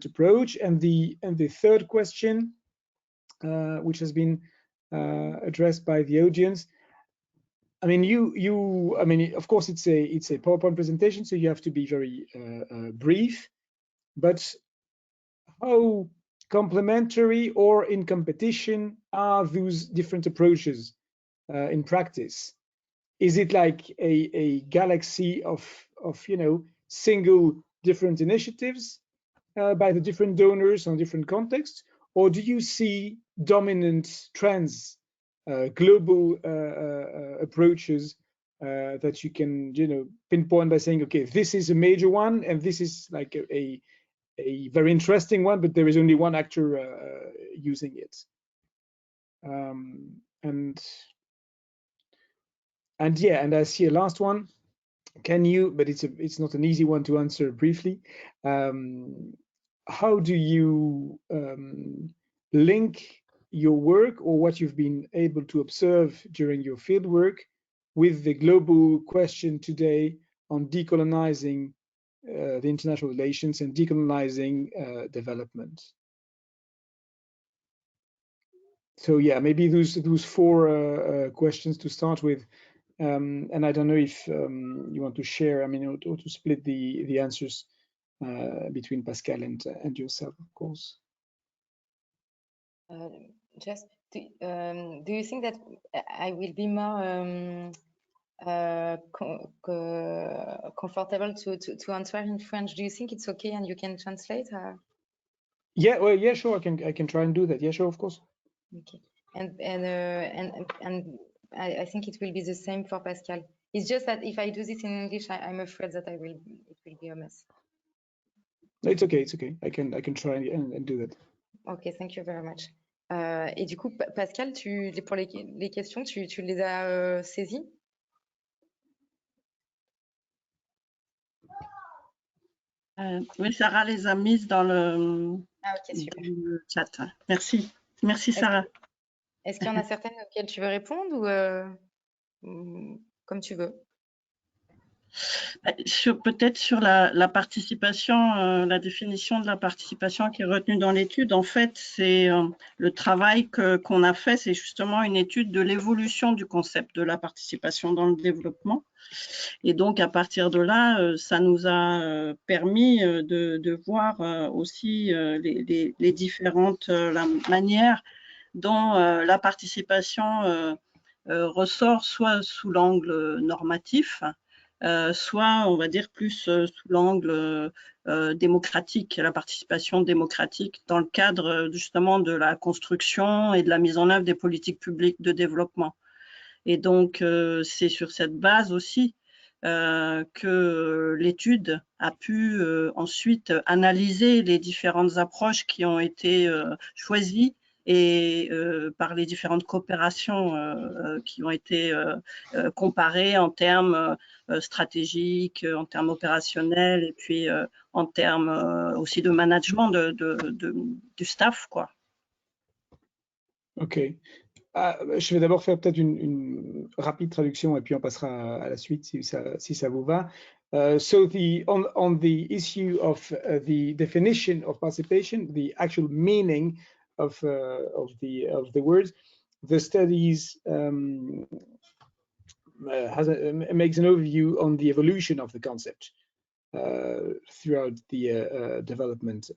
[SPEAKER 2] approach? And the third question, which has been addressed by the audience. I mean, I mean, of course, it's a PowerPoint presentation, so you have to be very brief. But how complementary or in competition are those different approaches in practice? Is it like a galaxy of single different initiatives by the different donors on different contexts, or do you see dominant trends, global approaches that you can pinpoint by saying, okay, this is a major one and this is like a very interesting one, but there is only one actor using it? And yeah, and I see a last one. Can you, but it's not an easy one to answer briefly. How do you link your work or what you've been able to observe during your field work with the global question today on decolonizing the international relations and decolonizing development? So yeah, maybe those four questions to start with. And I don't know if you want to share, I mean, or to split the answers between Pascal and yourself, of course.
[SPEAKER 4] Just, do you think that I will be more comfortable to answer in French? Do you think it's okay and you can translate?
[SPEAKER 2] Yeah, well, yeah, sure. I can try and do that. Yeah, sure, of course.
[SPEAKER 4] Okay, and I think it will be the same for Pascal. It's just that if I do this in English, I'm afraid that it will be a mess.
[SPEAKER 2] It's okay, it's okay. I can try and do that.
[SPEAKER 4] Okay, thank you very much. Et du coup, Pascal, pour les questions, tu les as saisies?
[SPEAKER 5] Oui, Sarah les a mises dans le,
[SPEAKER 4] super.
[SPEAKER 5] dans le chat. Merci. Merci, Sarah.
[SPEAKER 4] Est-ce qu'il y en a certaines auxquelles tu veux répondre ou comme tu veux?
[SPEAKER 5] Peut-être sur la participation, la définition de la participation qui est retenue dans l'étude. En fait, c'est le travail qu'on a fait, c'est justement une étude de l'évolution du concept de la participation dans le développement. Et donc, à partir de là, ça nous a permis de voir aussi les différentes manières dont la participation ressort soit sous l'angle normatif, soit, on va dire, plus sous l'angle démocratique, la participation démocratique dans le cadre justement de la construction et de la mise en œuvre des politiques publiques de développement. Et donc, c'est sur cette base aussi que l'étude a pu ensuite analyser les différentes approches qui ont été choisies et par les différentes coopérations qui ont été comparées en termes stratégiques, en termes opérationnels et puis en termes aussi de management du staff, quoi.
[SPEAKER 2] Ok. Je vais d'abord faire peut-être une rapide traduction et puis on passera à la suite si ça vous va. So on the issue of the definition of participation, the actual meaning of the words, the studies makes an overview on the evolution of the concept throughout the development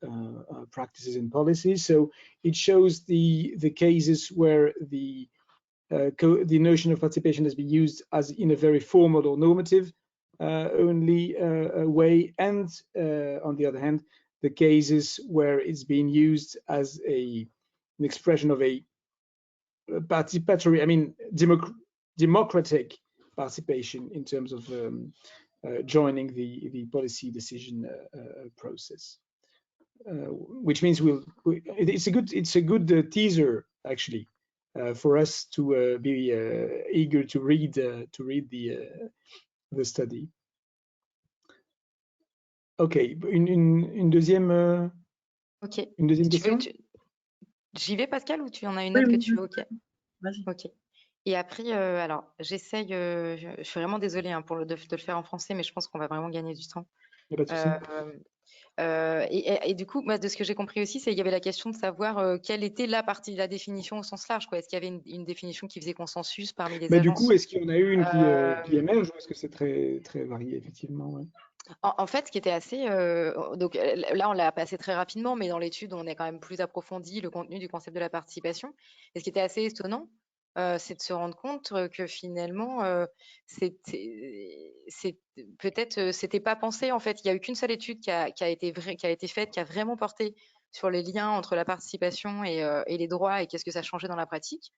[SPEAKER 2] practices and policies. So it shows the cases where the notion of participation has been used as in a very formal or normative only way, and on the other hand, the cases where it's being used as an expression of a participatory, I mean, democratic participation in terms of joining the policy decision process, which means it's a good teaser actually for us to be eager to read the study. Okay, une deuxième.
[SPEAKER 4] Ok.
[SPEAKER 2] Une deuxième question.
[SPEAKER 4] J'y vais, Pascal, ou tu en as une autre que tu veux? Ok.
[SPEAKER 5] Vas-y.
[SPEAKER 4] Ok. Et après, alors, j'essaye, je suis vraiment désolée hein, de le faire en français, mais je pense qu'on va vraiment gagner du temps.
[SPEAKER 2] Il n'y a pas de souci.
[SPEAKER 4] Et du coup, moi, de ce que j'ai compris aussi, c'est qu'il y avait la question de savoir quelle était la définition au sens large. Est-ce qu'il y avait une définition qui faisait consensus parmi les
[SPEAKER 2] Mais du
[SPEAKER 4] agences?
[SPEAKER 2] coup, est-ce qu'il y en a une qui émerge ou est-ce que c'est très, très varié, effectivement? Ouais.
[SPEAKER 4] En fait, ce qui était assez... donc là, on l'a passé très rapidement, mais dans l'étude, on a quand même plus approfondi le contenu du concept de la participation. Et ce qui était assez étonnant, c'est de se rendre compte que finalement, c'était pas pensé. En fait, il n'y a eu qu'une seule étude qui a été faite, qui a vraiment porté sur les liens entre la participation et les droits et qu'est-ce que ça changeait dans la pratique,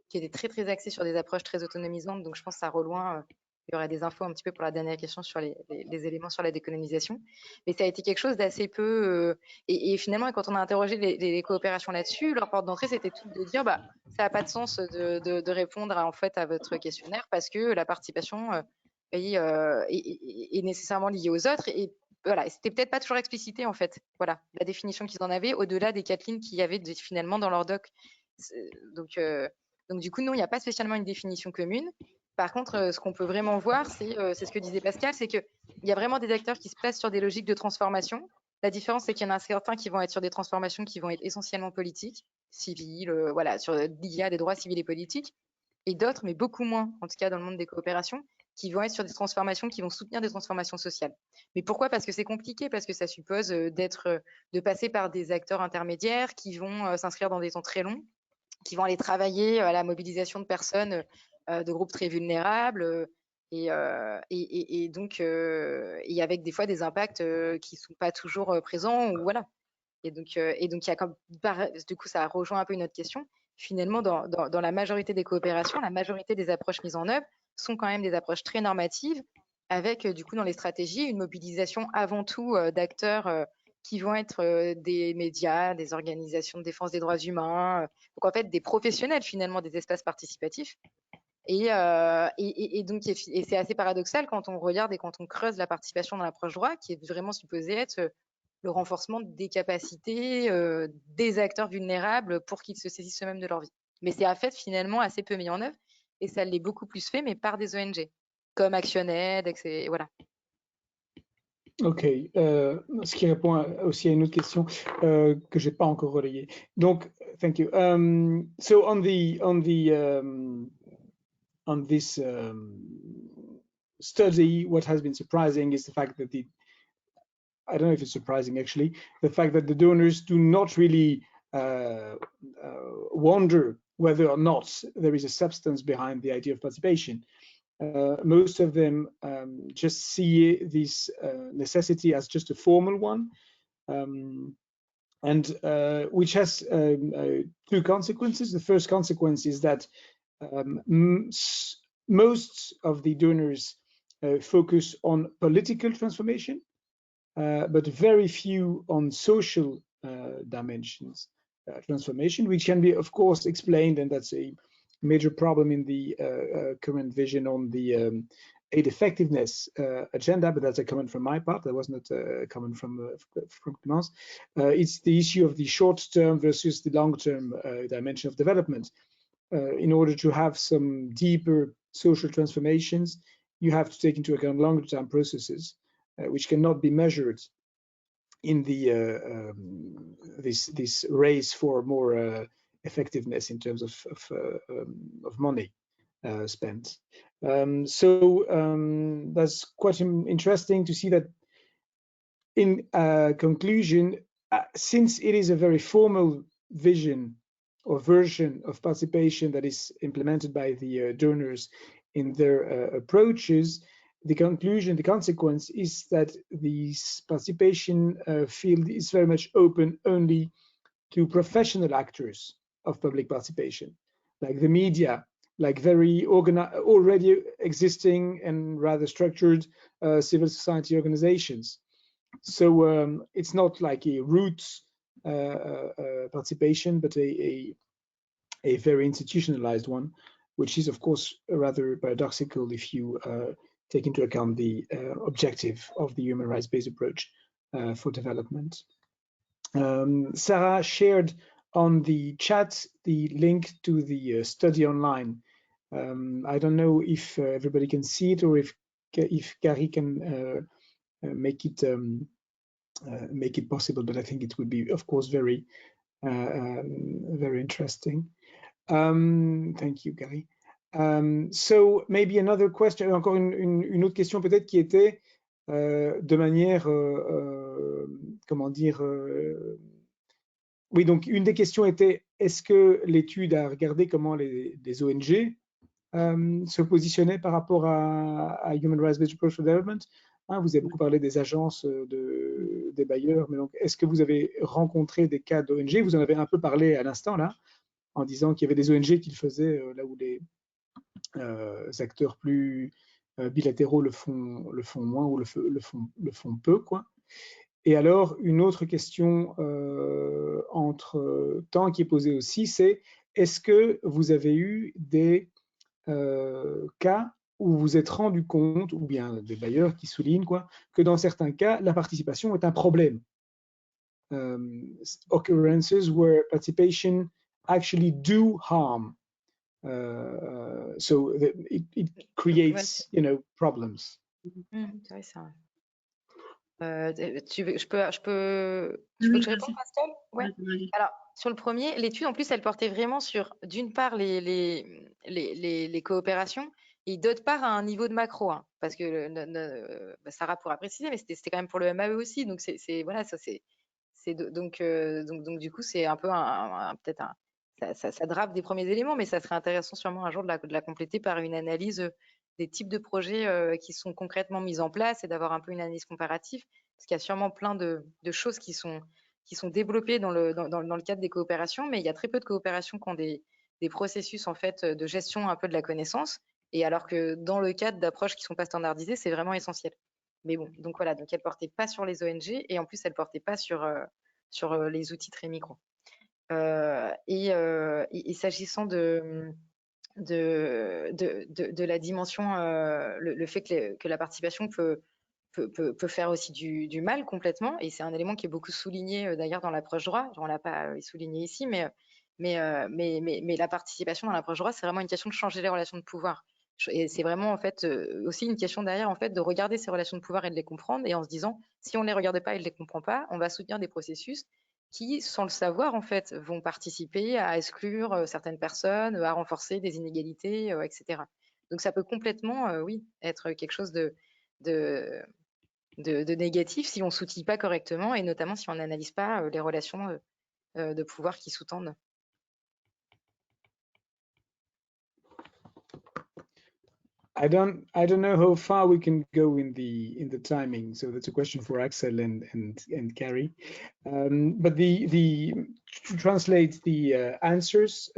[SPEAKER 4] qui était très, très axée sur des approches très autonomisantes. Donc, je pense que ça rejoint... il y aurait des infos un petit peu pour la dernière question sur les éléments sur la décolonisation. Mais ça a été quelque chose d'assez peu... et finalement, quand on a interrogé les coopérations là-dessus, leur porte d'entrée, c'était tout de dire bah, ça n'a pas de sens de répondre en fait, à votre questionnaire parce que la participation est nécessairement liée aux autres. Et voilà, c'était peut-être pas toujours explicité en fait. Voilà, la définition qu'ils en avaient au-delà des 4 lignes qu'il y avait finalement dans leur doc. Donc, du coup, non, il n'y a pas spécialement une définition commune. Par contre, ce qu'on peut vraiment voir, c'est ce que disait Pascal, c'est qu'il y a vraiment des acteurs qui se placent sur des logiques de transformation. La différence, c'est qu'il y en a certains qui vont être sur des transformations qui vont être essentiellement politiques, civiles, voilà, liées à des droits civils et politiques, et d'autres, mais beaucoup moins, en tout cas dans le monde des coopérations, qui vont être sur des transformations qui vont soutenir des transformations sociales. Mais pourquoi? Parce que c'est compliqué, parce que ça suppose de passer par des acteurs intermédiaires qui vont s'inscrire dans des temps très longs, qui vont aller travailler à la mobilisation de personnes de groupes très vulnérables et donc et avec des fois des impacts qui sont pas toujours présents ou voilà. Et donc il y a comme du coup ça rejoint un peu une autre question. Finalement, dans la majorité des coopérations, la majorité des approches mises en œuvre sont quand même des approches très normatives, avec du coup dans les stratégies une mobilisation avant tout d'acteurs qui vont être des médias, des organisations de défense des droits humains, donc en fait des professionnels finalement des espaces participatifs. Et donc c'est assez paradoxal quand on regarde et quand on creuse la participation dans l'approche droit, qui est vraiment supposée être le renforcement des capacités des acteurs vulnérables pour qu'ils se saisissent eux-mêmes de leur vie. Mais c'est en fait finalement assez peu mis en œuvre et ça l'est beaucoup plus fait, mais par des ONG comme ActionAid, etc. Voilà.
[SPEAKER 2] Ok, ce qui répond aussi à une autre question que j'ai pas encore relayée. Donc, thank you. So on this study, what has been surprising is the fact that I don't know if it's surprising actually, the fact that the donors do not really wonder whether or not there is a substance behind the idea of participation. Most of them just see this necessity as just a formal one, and which has two consequences. The first consequence is that most of the donors focus on political transformation, but very few on social dimensions transformation, which can be, of course, explained, and that's a major problem in the current vision on the aid effectiveness agenda, but that's a comment from my part. That was not a comment from Clémence. It's the issue of the short-term versus the long-term dimension of development. In order to have some deeper social transformations, you have to take into account longer-term processes, which cannot be measured in the this race for more effectiveness in terms of money spent. So that's quite interesting to see that. In conclusion, since it is a very formal vision or version of participation that is implemented by the donors in their approaches, the conclusion, the consequence is that the participation field is very much open only to professional actors of public participation, like the media, like very already existing and rather structured civil society organizations. So it's not like a roots participation, but a very institutionalized one, which is, of course, rather paradoxical if you take into account the objective of the human rights-based approach for development. Sarah shared on the chat the link to the study online I don't know if everybody can see it or if Gary can make it possible, but I think it would be, of course, very interesting. Thank you, Gary. So maybe another question, encore une autre question peut-être qui était de manière, comment dire, oui, donc une des questions était, est-ce que l'étude a regardé comment les ONG se positionnaient par rapport à Human Rights-Based Approach for Development? Hein, vous avez beaucoup parlé des agences, des bailleurs, mais donc est-ce que vous avez rencontré des cas d'ONG? Vous en avez un peu parlé à l'instant là, en disant qu'il y avait des ONG qui le faisaient là où les acteurs plus bilatéraux le font moins ou le font peu, quoi. Et alors, une autre question entre temps qui est posée aussi, c'est est-ce que vous avez eu des cas où vous vous êtes rendu compte, ou bien des bailleurs qui soulignent quoi, que dans certains cas, la participation est un problème. Occurrences where participation actually do harm. So it creates, you know, problems.
[SPEAKER 4] Ouais, ça. Tu veux que je réponde, Pascal? Ouais. Alors, sur le premier, l'étude, en plus, elle portait vraiment sur, d'une part, les coopérations, et d'autre part, à un niveau de macro, hein, parce que Sarah pourra préciser, mais c'était quand même pour le MAE aussi, donc voilà, ça c'est donc du coup, c'est un peu peut-être ça drape des premiers éléments, mais ça serait intéressant sûrement un jour de la compléter par une analyse des types de projets qui sont concrètement mis en place et d'avoir un peu une analyse comparative, parce qu'il y a sûrement plein de choses qui sont développées dans le cadre des coopérations, mais il y a très peu de coopérations qui ont des processus en fait de gestion un peu de la connaissance, et alors que dans le cadre d'approches qui ne sont pas standardisées, c'est vraiment essentiel. Mais bon, donc voilà, donc elle ne portait pas sur les ONG, et en plus elle ne portait pas sur les outils très micro. Et s'agissant de la dimension, le fait que la participation peut faire aussi du mal complètement, et c'est un élément qui est beaucoup souligné d'ailleurs dans l'approche droit. On l'a pas souligné ici, mais la participation dans l'approche droit, c'est vraiment une question de changer les relations de pouvoir. Et c'est vraiment en fait aussi une question derrière en fait de regarder ces relations de pouvoir et de les comprendre, et en se disant si on les regarde pas et ne les comprend pas, on va soutenir des processus qui, sans le savoir, en fait, vont participer à exclure certaines personnes, à renforcer des inégalités, etc. Donc ça peut complètement, oui, être quelque chose de négatif si on ne s'outille pas correctement, et notamment si on n'analyse pas les relations de pouvoir qui sous-tendent.
[SPEAKER 2] I don't know how far we can go in the timing, so that's a question for Axel and Carrie. But to translate the answers,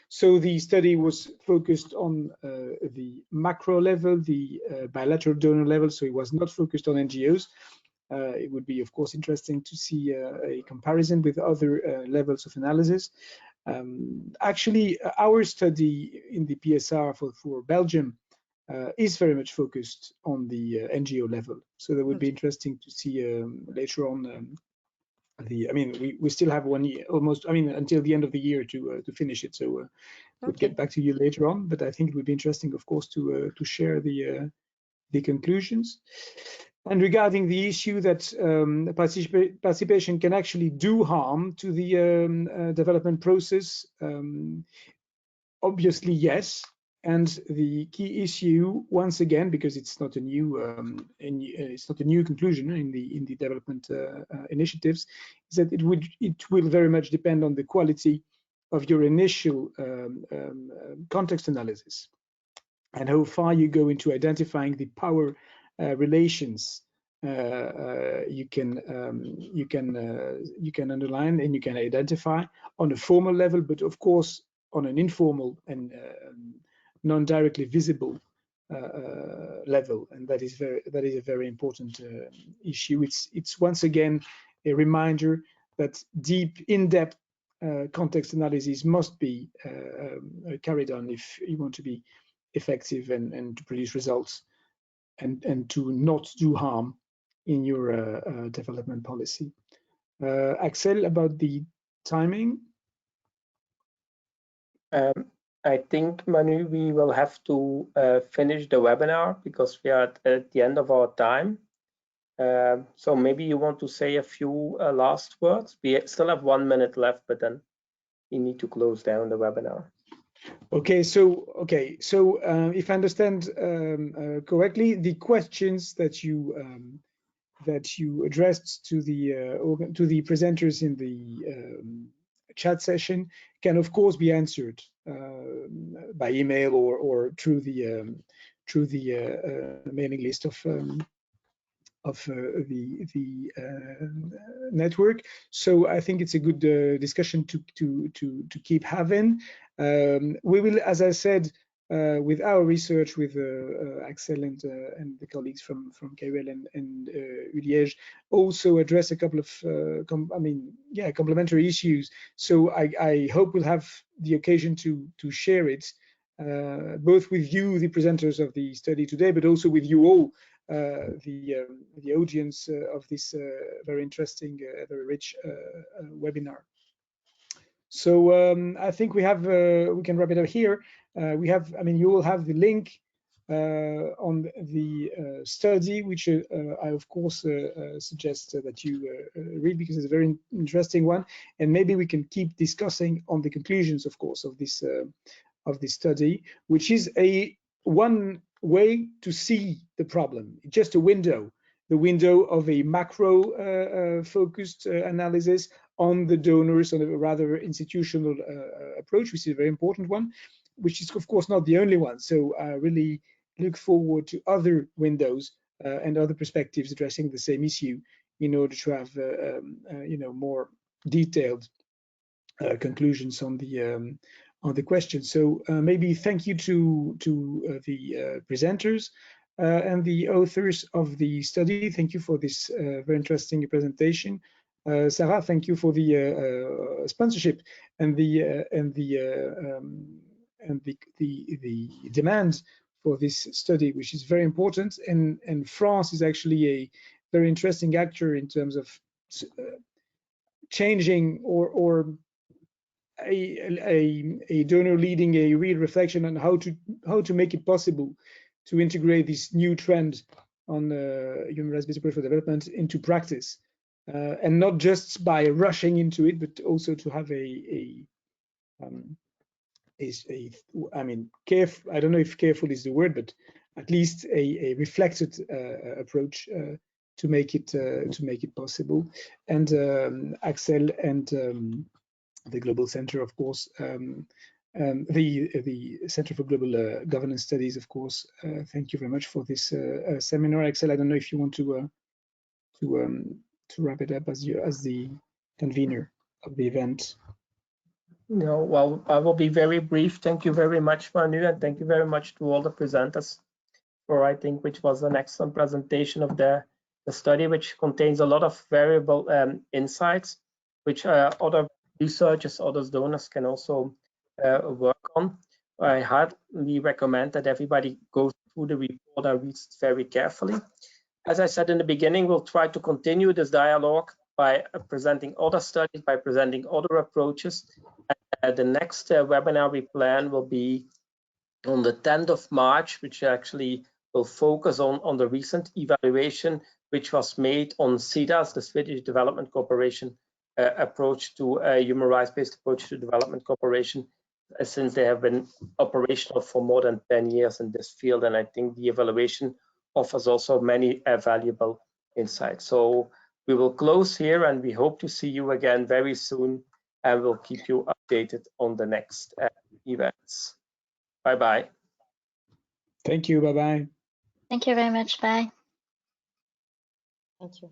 [SPEAKER 2] so the study was focused on the macro level, the bilateral donor level, so it was not focused on NGOs. It would be, of course, interesting to see a comparison with other levels of analysis. Actually, our study in the PSR for Belgium is very much focused on the NGO level. So that would be interesting to see later on. I mean, we still have 1 year almost. I mean, until the end of the year to finish it. So we'll get back to you later on. But I think it would be interesting, of course, to share the conclusions. And regarding the issue that participation can actually do harm to the development process, obviously yes. And the key issue, once again, because it's not a new conclusion in the development initiatives, is that it will very much depend on the quality of your initial context analysis and how far you go into identifying the power relations you can underline and you can identify on a formal level, but of course on an informal and non-directly visible level, and that is a very important issue. It's once again a reminder that deep, in-depth context analysis must be carried on if you want to be effective and to produce results and to not do harm in your development policy. Axel, about the timing.
[SPEAKER 1] I think, Manu, we will have to finish the webinar because we are at the end of our time. So maybe you want to say a few last words. We still have 1 minute left, but then we need to close down the webinar.
[SPEAKER 2] Okay, so if I understand correctly, the questions that you addressed to the presenters in the chat session can of course be answered by email or through the mailing list of the network. So I think it's a good discussion to keep having. We will, as I said, with our research with Axel and the colleagues from KUL and ULiège, also address a couple of complementary issues. So I hope we'll have the occasion to share it both with you, the presenters of the study today, but also with you all, the audience of this very interesting, very rich webinar. So I think we can wrap it up here. You will have the link on the study, which I of course suggest that you read because it's a very interesting one, and maybe we can keep discussing on the conclusions, of course, of this study, which is one way to see the problem, just a window, the window of a macro focused analysis on the donors, on a rather institutional approach, which is a very important one, which is of course not the only one. So I really look forward to other windows and other perspectives addressing the same issue in order to have more detailed conclusions on the question. So maybe thank you to the presenters and the authors of the study. Thank you for this very interesting presentation. Sarah, thank you for the sponsorship and the demand for this study, which is very important. And France is actually a very interesting actor in terms of changing or a donor leading a real reflection on how to make it possible to integrate this new trend on human rights-based approach for development into practice, and not just by rushing into it, but also to have careful. I don't know if careful is the word, but at least a reflected approach to make it possible. And Axel and the Global Center, of course, the Center for Global Governance Studies, of course. Thank you very much for this seminar. Axel, I don't know if you want to wrap it up as the convener of the event.
[SPEAKER 1] No, well, I will be very brief. Thank you very much, Manu, and thank you very much to all the presenters for, I think, which was an excellent presentation of the study, which contains a lot of variable insights, which other researchers, other donors can also work on. I highly recommend that everybody goes through the report and reads it very carefully. As I said in the beginning, we'll try to continue this dialogue by presenting other studies, by presenting other approaches. The next webinar we plan will be on the 10th of March, which actually will focus on the recent evaluation, which was made on SIDA's, the Swedish Development Cooperation approach to human rights-based approach to development cooperation, since they have been operational for more than 10 years in this field. And I think the evaluation offers also many valuable insights. So we will close here, and we hope to see you again very soon, and we'll keep you updated on the next events. Bye-bye.
[SPEAKER 2] Thank you. Bye-bye.
[SPEAKER 3] Thank you very much. Bye.
[SPEAKER 4] Thank you.